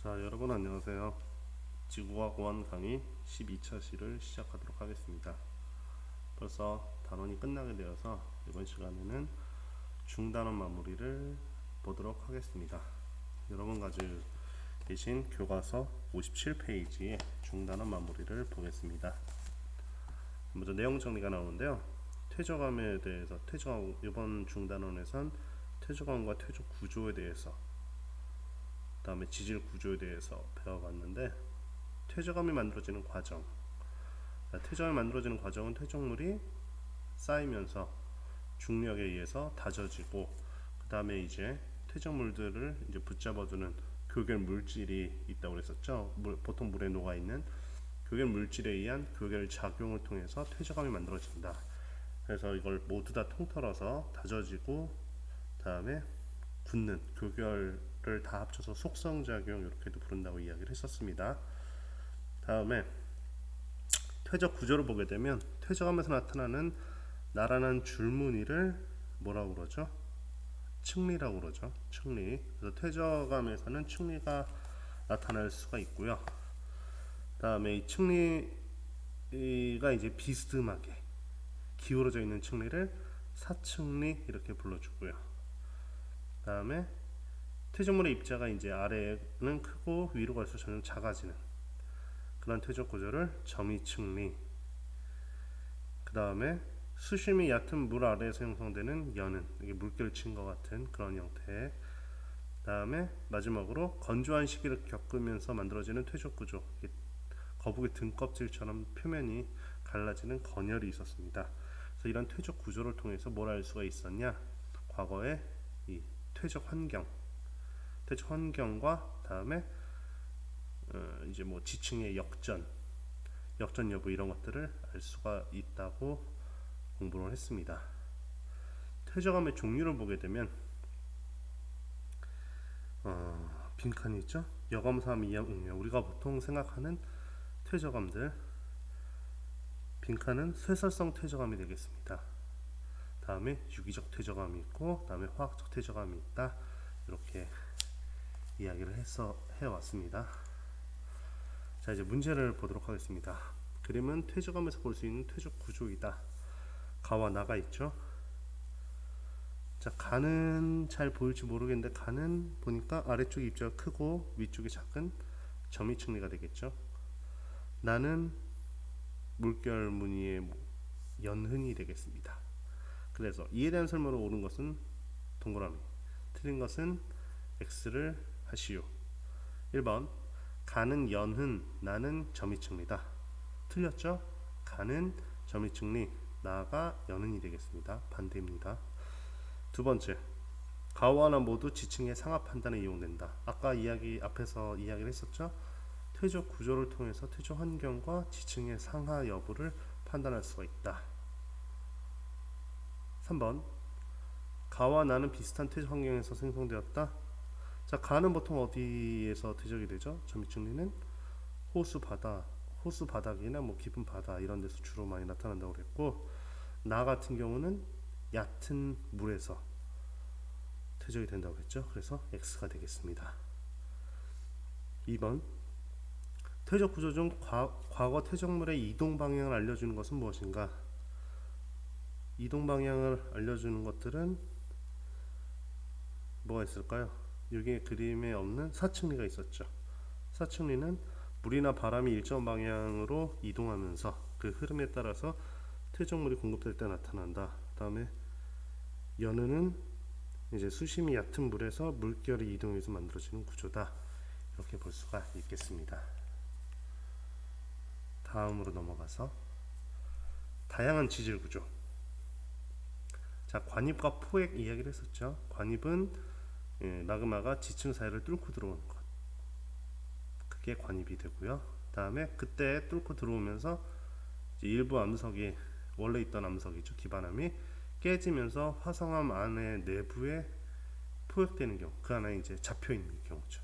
자, 여러분 안녕하세요. 지구과학원 강의 12차 시를 시작하도록 하겠습니다. 벌써 단원이 끝나게 되어서 이번 시간에는 중단원 마무리를 보도록 하겠습니다. 여러분 가지고 계신 교과서 57페이지의 중단원 마무리를 보겠습니다. 먼저 내용 정리가 나오는데요. 퇴적암에 대해서 이번 중단원에선 퇴적암과 퇴적 구조에 대해서, 그 다음에 지질 구조에 대해서 배워봤는데, 퇴적암이 만들어지는 과정, 퇴적암이 만들어지는 과정은 퇴적물이 쌓이면서 중력에 의해서 다져지고, 그 다음에 이제 퇴적물들을 이제 붙잡아두는 교결 물질이 있다고 그랬었죠. 보통 물에 녹아 있는 교결 물질에 의한 교결 작용을 통해서 퇴적암이 만들어진다. 그래서 이걸 모두 다 통틀어서 다져지고, 다음에 굳는 교결을 다 합쳐서 속성작용 이렇게도 부른다고 이야기를 했었습니다. 다음에 퇴적 구조를 보게 되면 퇴적암에서 나타나는 나란한 줄무늬를 뭐라고 그러죠? 층리라고 그러죠. 층리. 그래서 퇴적암에서는 층리가 나타날 수가 있고요. 다음에 이 층리가 이제 비스듬하게 기울어져 있는 층리를 사층리 이렇게 불러주고요. 다음에 퇴적물의 입자가 이제 아래는 크고 위로 갈수록 점점 작아지는 그런 퇴적 구조를 점이층리. 그 다음에 수심이 얕은 물 아래에서 형성되는 연은, 이게 물결을 친 것 같은 그런 형태. 다음에 마지막으로 건조한 시기를 겪으면서 만들어지는 퇴적 구조, 거북이 등껍질처럼 표면이 갈라지는 건열이 있었습니다. 그래서 이런 퇴적 구조를 통해서 뭘 알 수가 있었냐? 과거의 이 퇴적 환경과 다음에 이제 뭐 지층의 역전 여부 이런 것들을 알 수가 있다고 공부를 했습니다. 퇴적암의 종류를 보게 되면 빈칸이 있죠. 여검삼, 이암, 응명. 우리가 보통 생각하는 퇴적암들, 빈칸은 쇠설성 퇴적암이 되겠습니다. 다음에 유기적 퇴적암이 있고, 다음에 화학적 퇴적암이 있다. 이렇게 이야기를 해왔습니다. 자, 이제 문제를 보도록 하겠습니다. 그림은 퇴적암에서 볼 수 있는 퇴적 구조이다. 가와 나가 있죠. 자, 가는 잘 보일지 모르겠는데, 가는 보니까 아래쪽 입자가 크고 위쪽이 작은 점이층리가 되겠죠. 나는 물결 무늬의 연흔이 되겠습니다. 그래서 이에 대한 설명으로 옳은 것은 동그라미, 틀린 것은 X를 하시오. 1번 가는 연흔, 나는 점이층리다. 틀렸죠? 가는 점이층리, 나가 연흔이 되겠습니다. 반대입니다. 두 번째, 가와 나 모두 지층의 상하 판단에 이용된다. 아까 앞에서 이야기를 했었죠. 퇴적 구조를 통해서 퇴적 환경과 지층의 상하 여부를 판단할 수가 있다. 3번, 가와 나는 비슷한 퇴적 환경에서 생성되었다. 자, 가는 보통 어디에서 퇴적이 되죠? 점이층리는 호수 바닥이나 뭐 깊은 바다 이런 데서 주로 많이 나타난다고 그랬고, 나 같은 경우는 얕은 물에서 퇴적이 된다고 했죠. 그래서 X가 되겠습니다. 2번, 퇴적 구조 중 과거 퇴적물의 이동 방향을 알려주는 것은 무엇인가? 이동 방향을 알려주는 것들은 뭐가 있을까요? 여기 그림에 없는 사층리가 있었죠. 사층리는 물이나 바람이 일정 방향으로 이동하면서 그 흐름에 따라서 퇴적물이 공급될 때 나타난다. 다음에 연은은 이제 수심이 얕은 물에서 물결이 이동해서 만들어지는 구조다. 이렇게 볼 수가 있겠습니다. 다음으로 넘어가서 다양한 지질 구조. 자, 관입과 포획 이야기를 했었죠. 관입은 마그마가 지층 사이를 뚫고 들어오는 것, 그게 관입이 되고요. 다음에 그때 뚫고 들어오면서 일부 암석이, 원래 있던 암석이죠, 기반암이 깨지면서 화성암 안에 내부에 포획되는 경우, 그 안에 이제 잡혀 있는 경우죠.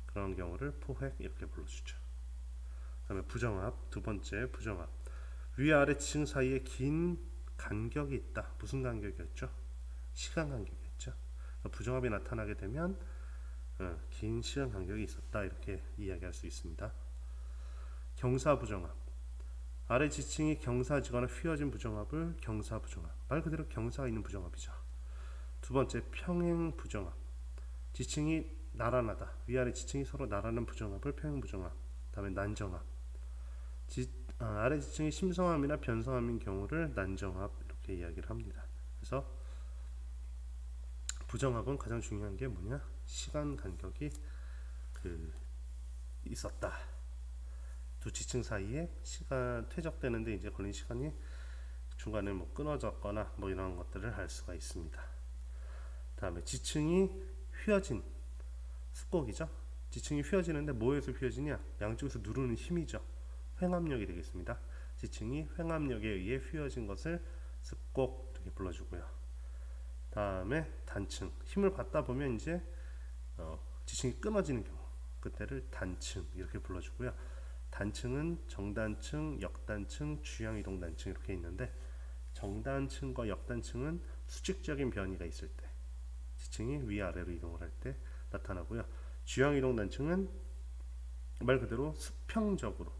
그런 경우를 포획 이렇게 불러주죠. 그다음에 부정합, 두 번째 부정합. 위아래 지층 사이에 긴 간격이 있다. 무슨 간격이었죠? 시간 간격이었죠. 부정합이 나타나게 되면 긴 시간 간격이 있었다 이렇게 이야기할 수 있습니다. 경사부정합. 아래 지층이 경사지거나 휘어진 부정합을 경사부정합. 말 그대로 경사가 있는 부정합이죠. 두 번째 평행부정합. 지층이 나란하다. 위아래 지층이 서로 나란한 부정합을 평행부정합. 다음에 난정합. 아래 지층이 심성함이나 변성함인 경우를 난정합 이렇게 이야기를 합니다. 그래서 부정합은 가장 중요한 게 뭐냐? 시간 간격이 있었다. 두 지층 사이에 시간 퇴적되는데 이제 걸린 시간이 중간에 뭐 끊어졌거나 뭐 이런 것들을 알 수가 있습니다. 다음에 지층이 휘어진 습곡이죠. 지층이 휘어지는데 뭐에서 휘어지냐? 양쪽에서 누르는 힘이죠. 횡압력이 되겠습니다. 지층이 횡압력에 의해 휘어진 것을 습곡 이렇게 불러주고요. 다음에 단층. 힘을 받다 보면 이제 지층이 끊어지는 경우 그때를 단층 이렇게 불러주고요. 단층은 정단층, 역단층, 주향이동 단층 이렇게 있는데 정단층과 역단층은 수직적인 변이가 있을 때 지층이 위아래로 이동을 할 때 나타나고요. 주향이동 단층은 말 그대로 수평적으로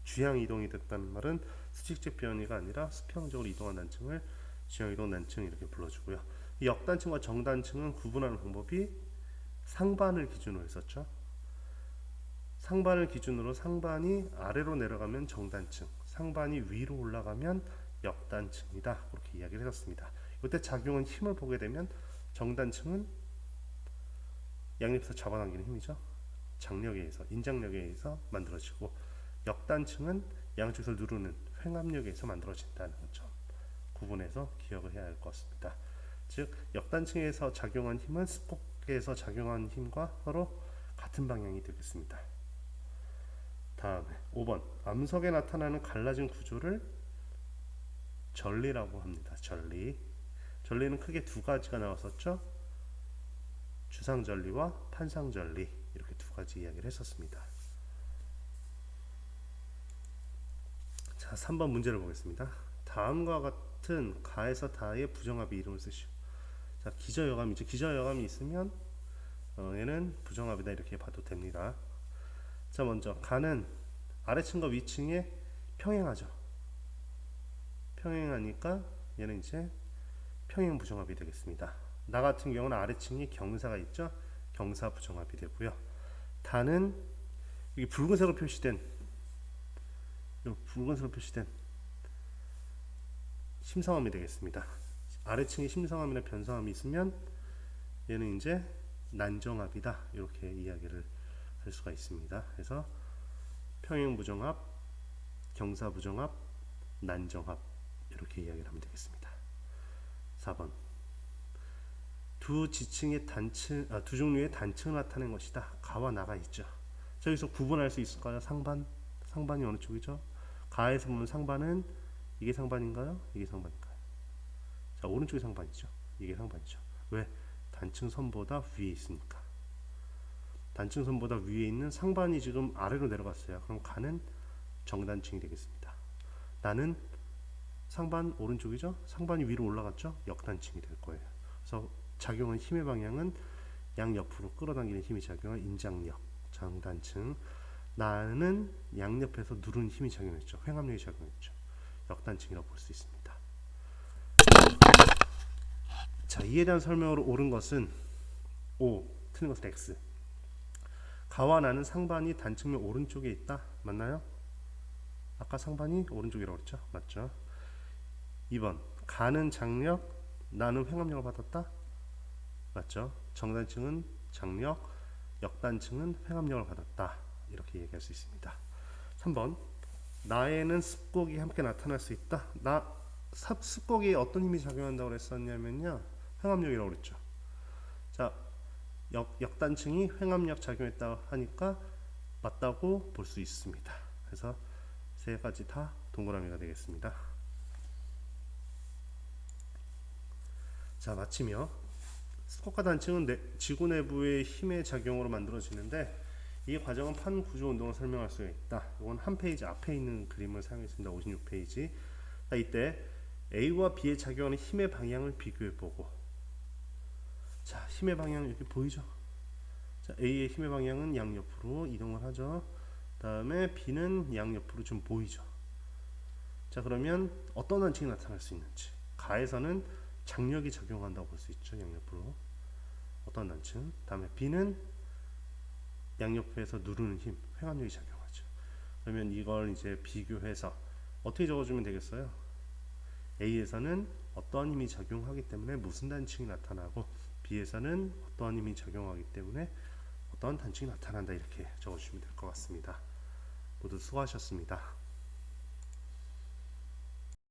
주향이동이 됐다는 말은 수직적 변이가 아니라 수평적으로 이동한 단층을 주향이동 단층 이렇게 불러주고요. 이 역단층과 정단층은 구분하는 방법이 상반을 기준으로 했었죠. 상반을 기준으로 상반이 아래로 내려가면 정단층, 상반이 위로 올라가면 역단층이다. 그렇게 이야기를 했었습니다. 이때 작용한 힘을 보게 되면 정단층은 양옆에서 잡아당기는 힘이죠. 장력에 의해서, 인장력에 의해서 만들어지고 역단층은 양쪽에서 누르는 횡압력에 의해서 만들어진다는 점 구분해서 기억을 해야 할 것 같습니다. 즉 역단층에서 작용한 힘은 습곡에서 작용한 힘과 서로 같은 방향이 되겠습니다. 다음에 5번 암석에 나타나는 갈라진 구조를 전리라고 합니다. 전리는 크게 두 가지가 나왔었죠. 주상전리와 판상전리 이렇게 두 가지 이야기를 했었습니다. 자, 3번 문제를 보겠습니다. 다음과 같은 가에서 다의 부정합의 이름을 쓰시오. 자, 기저여감이죠. 기저여감이 있으면 얘는 부정합이다 이렇게 봐도 됩니다. 자, 먼저 가는 아래층과 위층에 평행하죠. 평행하니까 얘는 이제 평행 부정합이 되겠습니다. 나 같은 경우는 아래층이 경사가 있죠. 경사 부정합이 되고요. 다는 여기 붉은색으로 표시된 심성함이 되겠습니다. 아래층에 심성함이나 변성함이 있으면 얘는 이제 난정합이다 이렇게 이야기를 할 수가 있습니다. 그래서 평행부정합, 경사부정합, 난정합 이렇게 이야기를 하면 되겠습니다. 4번 두 종류의 단층을 나타낸 것이다. 가와 나가 있죠. 자, 여기서 구분할 수 있을까요? 상반이 어느 쪽이죠? 가에서 보면 상반은 이게 상반인가요? 이게 상반인가요? 자, 오른쪽이 상반이죠. 이게 상반이죠. 왜? 단층 선보다 위에 있으니까. 단층 선보다 위에 있는 상반이 지금 아래로 내려갔어요. 그럼 가는 정단층이 되겠습니다. 나는 상반 오른쪽이죠. 상반이 위로 올라갔죠. 역단층이 될 거예요. 그래서 작용한 힘의 방향은 양옆으로 끌어당기는 힘이 작용한 인장력, 정단층. 나는 양옆에서 누르는 힘이 작용했죠. 횡압력이 작용했죠. 역단층이라고 볼 수 있습니다. 자, 이에 대한 설명으로 옳은 것은 O, 틀린 것은 X. 가와 나는 상반이 단층면 오른쪽에 있다. 맞나요? 아까 상반이 오른쪽이라고 그랬죠? 맞죠? 2번 가는 장력, 나는 횡압력을 받았다. 맞죠? 정단층은 장력, 역단층은 횡압력을 받았다. 이렇게 얘기할 수 있습니다. 3번 나에는 습곡이 함께 나타날 수 있다. 습곡이 어떤 힘이 작용한다고 그랬었냐면요, 횡압력이라고 그랬죠. 자, 역단층이 횡압력 작용했다고 하니까 맞다고 볼 수 있습니다. 그래서 세 가지 다 동그라미가 되겠습니다. 자, 마치며 습곡과 단층은 지구 내부의 힘의 작용으로 만들어지는데 이 과정은 판 구조 운동을 설명할 수가 있다. 이건 한 페이지 앞에 있는 그림을 사용했습니다. 56페이지. 이때 A와 B에 작용하는 힘의 방향을 비교해 보고, 자, 힘의 방향 이렇게 보이죠? 자, A의 힘의 방향은 양옆으로 이동을 하죠. 다음에 B는 양옆으로 좀 보이죠. 자, 그러면 어떤 단층이 나타날 수 있는지. 가에서는 장력이 작용한다고 볼 수 있죠. 양옆으로. 어떤 단층. 다음에 B는 양옆에서 누르는 힘, 회관력이 작용하죠. 그러면 이걸 이제 비교해서 어떻게 적어주면 되겠어요? A에서는 어떠한 힘이 작용하기 때문에 무슨 단층이 나타나고, B에서는 어떠한 힘이 작용하기 때문에 어떠한 단층이 나타난다, 이렇게 적어주시면 될 것 같습니다. 모두 수고하셨습니다.